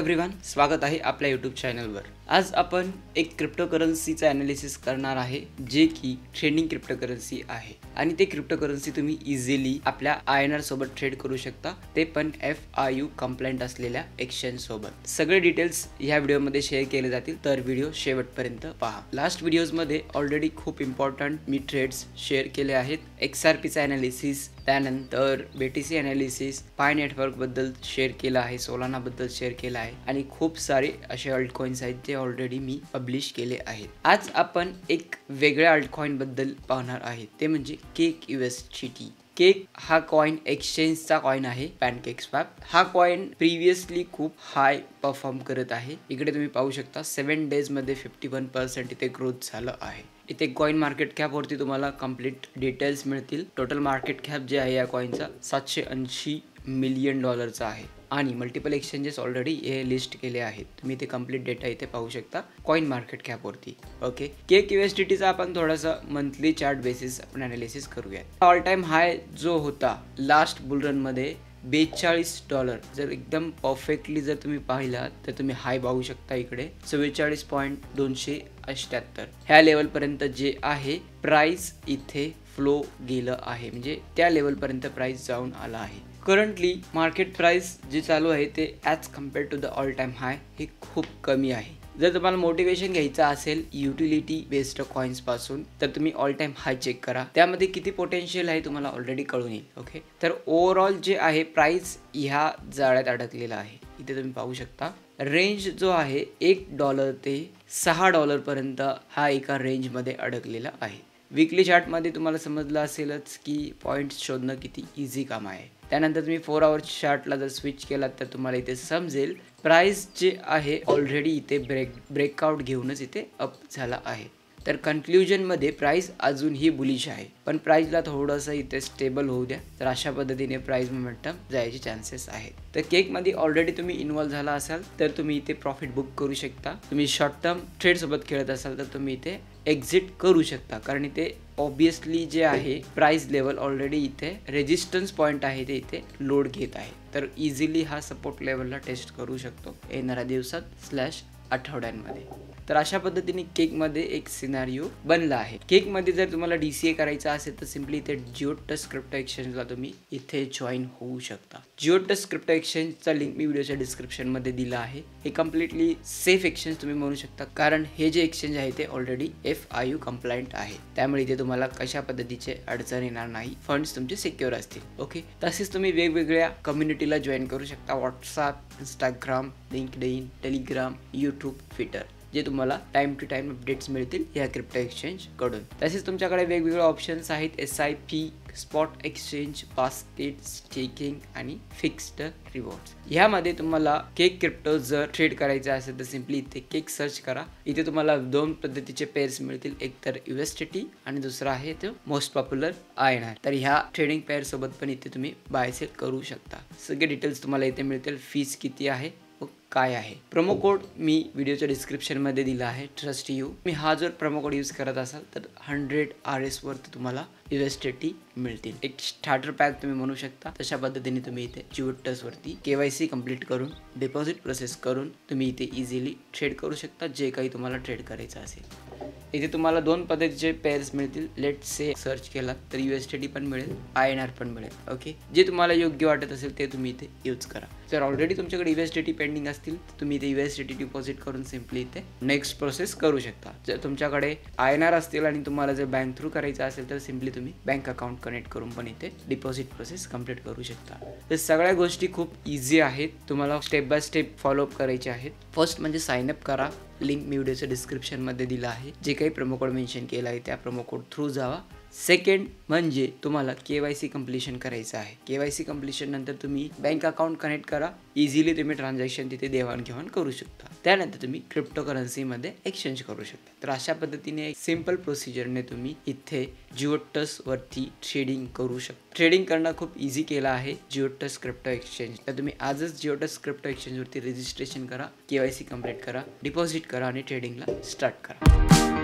Everyone, स्वागत आहे आपल्या यूट्यूब चॅनलवर। आज आपण एक क्रिप्टोकरन्सीचा ॲनालिसिस करणार आहे जे की ट्रेंडिंग क्रिप्टोकरन्सी आहे आणि ते क्रिप्टोकरन्सी तुम्ही इझिली आपल्या INR सोबत ट्रेड करू शकता, ते पण FIU कंप्लायंट असलेल्या एक्सचेंज सोबत। सगळे डिटेल्स ह्या व्हिडिओमध्ये शेअर केले जातील, तर व्हिडिओ शेवटपर्यंत पहा। लास्ट व्हिडिओजमध्ये ऑलरेडी खूप इम्पॉर्टंट मी ट्रेड्स शेअर केले आहेत। XRPचा ॲनालिसिस, त्यानंतर BTC ॲनालिसिस, पाय नेटवर्क बद्दल शेअर केला आहे, सोलाना बद्दल शेअर केला आहे आणि खूप सारे असे अल्टकॉइन्स आहेत जे ऑलरेडी मी पब्लिश केले आहेत। आज आपण एक वेगळ्या अल्टकॉइन बद्दल पाहणार आहे, ते म्हणजे केक USDT। केक हा कॉइन एक्सचेंजचा कॉइन आहे, पॅनकेक स्वॅप। हा कॉइन प्रिव्हियसली खूप हाय परफॉर्म करत आहे। इकडे तुम्ही पाहू शकता 7 डेज मध्ये 51% इथे ग्रोथ झालं आहे। इथे कॉइन मार्केट कॅप वरती तुम्हाला कंप्लीट डिटेल्स मिळतील। टोटल मार्केट कॅप जे आहे या कॉइनचा $780 मिलियन आहे आणि मल्टिपल एक्सचेंजेस ऑलरेडी हे लिस्ट केले आहेत। तुम्ही इथे कंप्लीट डेटा इथे पाहू शकता कॉइन मार्केट कॅप वरती। ओके, केक USDTचा आपण थोडासा मंथली चार्ट बेसिस आपण ॲनालिसिस करूया। ऑल टाइम हाय जो होता लास्ट बुल रन मध्ये $42, जर एकदम परफेक्टली जर तुम्ही पाहिलात तर तुम्ही हाय पाहू शकता इकडे 44.278 ह्या लेवल पर्यंत जे आहे प्राइस इथे फ्लो गेलं आहे, म्हणजे त्या लेवल पर्यंत प्राइस जाऊन आला आहे। करंटली मार्केट प्राइस जे चालू आहे ते as compared to the all time high हे खूप कमी आहे। जर तुम्हाला मोटिवेशन घ्यायचं असेल युटिलिटी बेस्ड कॉइन्स पासून, तर तुम्ही ऑल टाइम हाय चेक करा, त्यामध्ये किती पोटेन्शियल आहे तुम्हाला ऑलरेडी कळून येईल। ओके, तर ओव्हरऑल जे आहे प्राइस ह्या जाळ्यात अडकलेला आहे। इथे तुम्ही पाहू शकता रेंज जो आहे $1 ते $6 पर्यंत हा एका रेंज मध्ये अडकलेला आहे। वीकली चार्ट मध्ये तुम्हाला समजलं असेलच की पॉइंट्स शोधणं किती इझी काम आहे। त्यानंतर तुम्ही 4 आवर्स चार्टला जर स्विच केलात तर तुम्हाला इथे समजेल प्राइस जे आहे ऑलरेडी इथे ब्रेकआउट घेऊनच इथे अप झाला आहे। तर कन्क्लुजन मध्ये प्राइस अजूनही बुलिश आहे, पण प्राइसला थोडंसं इथे स्टेबल होऊ द्या, तर अशा पद्धतीने प्राइस मोमेंटम जायचे चान्सेस आहेत। तर केक मध्ये ऑलरेडी तुम्ही इन्व्हॉल्व झाला असाल तर तुम्ही इथे प्रॉफिट बुक करू शकता। तुम्ही शॉर्ट टर्म ट्रेड सोबत खेळत असाल तर तुम्ही इथे एक्झिट करू शकता, कारण इथे ऑब्विसली जे आहे प्राइस लेवल ऑलरेडी इथे रेजिस्टन्स पॉइंट आहे ते इथे लोड घेत आहे, तर इझिली हा सपोर्ट लेवलला टेस्ट करू शकतो येणाऱ्या दिवसात / आठवड्यांमध्ये। तर अशा पद्धतीने केक मध्ये एक सिनारिओ बनला आहे। केक मध्ये जर तुम्हाला DCA करायचा असेल तर सिम्पली इथे जिओटस क्रिप्टो एक्सचेंजला तुम्ही इथे जॉईन होऊ शकता। जिओटस क्रिप्टो एक्सचेंजचा लिंक मी व्हिडिओच्या डिस्क्रिप्शन मध्ये दिला आहे। हे कम्प्लिटली सेफ एक्सचेंज तुम्ही म्हणू शकता, कारण हे जे एक्सचेंज आहे ते ऑलरेडी FIU कंप्लायंट आहे, त्यामुळे इथे तुम्हाला कशा पद्धतीचे अडचण येणार नाही, फंड्स तुमचे सिक्युअर असतील। ओके, तसेच तुम्ही वेगवेगळ्या कम्युनिटीला जॉईन करू शकता, WhatsApp, Instagram, LinkedIn, Telegram, YouTube, Twitter, जे तुम्हाला टाइम टू टाइम अपडेट्स मिळतील या क्रिप्टो एक्सचेंज कडून। तसेच तुमच्याकडे वेगवेगळे ऑप्शन्स आहेत, SIP, spot exchange, basket, staking आणि फिक्स्ड रिवॉर्ड्स। ह्यामध्ये तुम्हाला केक क्रिप्टो जर ट्रेड करायचा असेल तर सिम्पली इथे केक सर्च करा। इथे तुम्हाला 2 पद्धतीचे पेअर्स मिळतील, एक तर USDT आणि दुसरा आहे तो मोस्ट पॉप्युलर INR। तर ह्या ट्रेडिंग पेअर सोबत पण इथे तुम्ही बाय सेल करू शकता। सगळे डिटेल्स तुम्हाला इथे मिळतील, फीस किती आहे, काय आहे। प्रोमो कोड मी व्हिडिओच्या डिस्क्रिप्शन मध्ये दिला आहे, ट्रस्ट यू। मी हा जर प्रोमो कोड यूज करत असाल तर 100 RS वरती तुम्हाला USDT मिळतील। एक स्टार्टर पॅक तुम्ही म्हणू शकता। तशा पद्धतीने तुम्ही इथे जिओटस वरती KYC कंप्लीट करून डिपॉझिट प्रोसेस करून तुम्ही इथे इझिली ट्रेड करू शकता, जे काही तुम्हाला ट्रेड करायचं असेल। इथे तुम्हाला 2 पद्धतीचे पेअर्स मिळतील। लेट्स से सर्च केला तर USDT पण मिळेल, INR पण मिळेल। ओके, जे तुम्हाला योग्य वाटत असेल ते तुम्ही इथे यूज करा। जर ऑलरेडी तुमच्याकडे USDT पेंडिंग असतील तर तुम्ही इथे USDT डिपॉझिट करून सिम्पली इथे नेक्स्ट प्रोसेस करू शकता। जर तुमच्याकडे INR असतील आणि तुम्हाला जर बँक थ्रू करायचं असेल तर सिम्पली तुम्ही बँक अकाउंट कनेक्ट करून पण इथे डिपॉझिट प्रोसेस कंप्लीट करू शकता। तर सगळ्या गोष्टी खूप इझी आहेत, तुम्हाला स्टेप बाय स्टेप फॉलोअप करायचे आहेत। फर्स्ट म्हणजे साइन अप करा, लिंक मी व्हिडिओच्या डिस्क्रिप्शन मध्ये दिला आहे। जे काही प्रोमो कोड मेन्शन केला आहे त्या प्रोमो कोड थ्रू जावा। सेकंड म्हणजे तुम्हाला KYC कंप्लीशन करायचं आहे। KYC कंप्लीशन नंतर तुम्ही बँक अकाउंट कनेक्ट करा, इझिली तुम्ही ट्रान्झॅक्शन तिथे देवाणघेवाण करू शकता। त्यानंतर तुम्ही क्रिप्टो करन्सी मध्ये एक्सचेंज करू शकता। तर अशा पद्धतीने एक सिंपल प्रोसिजरने तुम्ही इथे जिओटस वरती ट्रेडिंग करू शकता। ट्रेडिंग करणं खूप इझी केलं आहे जिओटस क्रिप्टो एक्सचेंज। तर तुम्ही आजच जिओटस क्रिप्टो एक्सचेंज वरती रजिस्ट्रेशन करा, KYC कंप्लीट करा, डिपॉझिट करा आणि ट्रेडिंगला स्टार्ट करा।